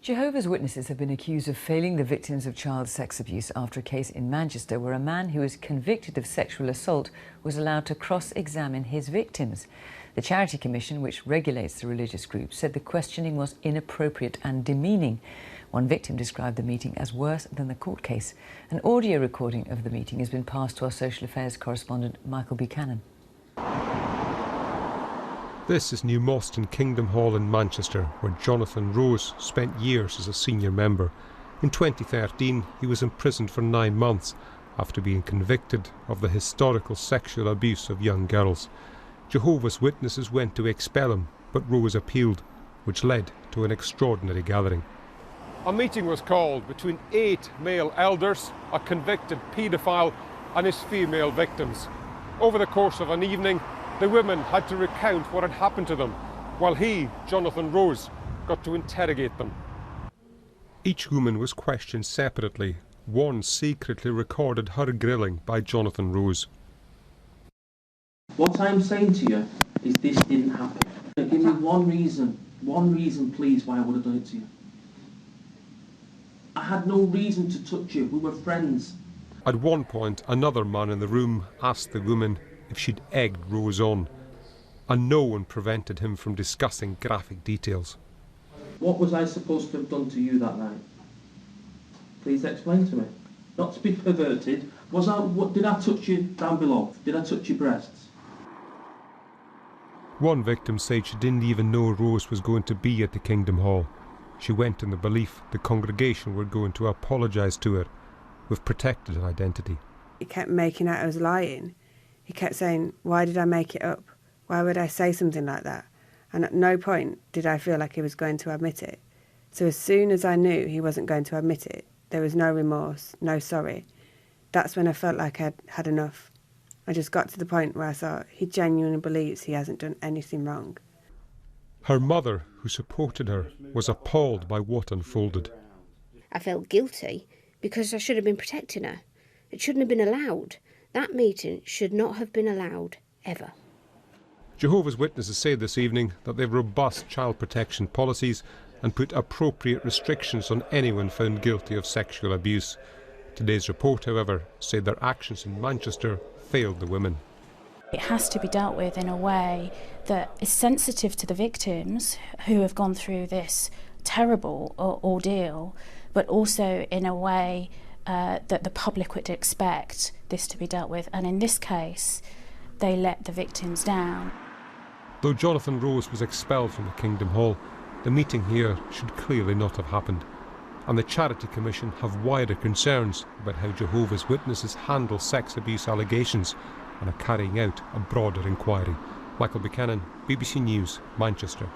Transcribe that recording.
Jehovah's Witnesses have been accused of failing the victims of child sex abuse after a case in Manchester where a man who was convicted of sexual assault was allowed to cross-examine his victims. The Charity Commission, which regulates the religious group, said the questioning was inappropriate and demeaning. One victim described the meeting as worse than the court case. An audio recording of the meeting has been passed to our social affairs correspondent Michael Buchanan. This is New Moston Kingdom Hall in Manchester, where Jonathan Rose spent years as a senior member. In 2013, he was imprisoned for 9 months after being convicted of the historical sexual abuse of young girls. Jehovah's Witnesses went to expel him, but Rose appealed, which led to an extraordinary gathering. A meeting was called between 8 male elders, a convicted paedophile and his female victims. Over the course of an evening, the women had to recount what had happened to them, while he, Jonathan Rose, got to interrogate them. Each woman was questioned separately. One secretly recorded her grilling by Jonathan Rose. What I'm saying to you is this didn't happen. Give me one reason please why I would have done it to you. I had no reason to touch you, we were friends. At one point, another man in the room asked the woman if she'd egged Rose on, and no one prevented him from discussing graphic details. What was I supposed to have done to you that night? Please explain to me. Not to be perverted, did I touch you down below? Did I touch your breasts? One victim said she didn't even know Rose was going to be at the Kingdom Hall. She went in the belief the congregation were going to apologise to her with protected identity. He kept making out I was lying. He kept saying, why did I make it up? Why would I say something like that? And at no point did I feel like he was going to admit it. So as soon as I knew he wasn't going to admit it, there was no remorse, no sorry. That's when I felt like I'd had enough. I just got to the point where I thought he genuinely believes he hasn't done anything wrong. Her mother, who supported her, was appalled by what unfolded. I felt guilty because I should have been protecting her. It shouldn't have been allowed. That meeting should not have been allowed, ever. Jehovah's Witnesses say this evening that they have robust child protection policies and put appropriate restrictions on anyone found guilty of sexual abuse. Today's report, however, said their actions in Manchester failed the women. It has to be dealt with in a way that is sensitive to the victims who have gone through this terrible ordeal, but also in a way that the public would expect this to be dealt with. And in this case, they let the victims down. Though Jonathan Rose was expelled from the Kingdom Hall, the meeting here should clearly not have happened. And the Charity Commission have wider concerns about how Jehovah's Witnesses handle sex abuse allegations and are carrying out a broader inquiry. Michael Buchanan, BBC News, Manchester.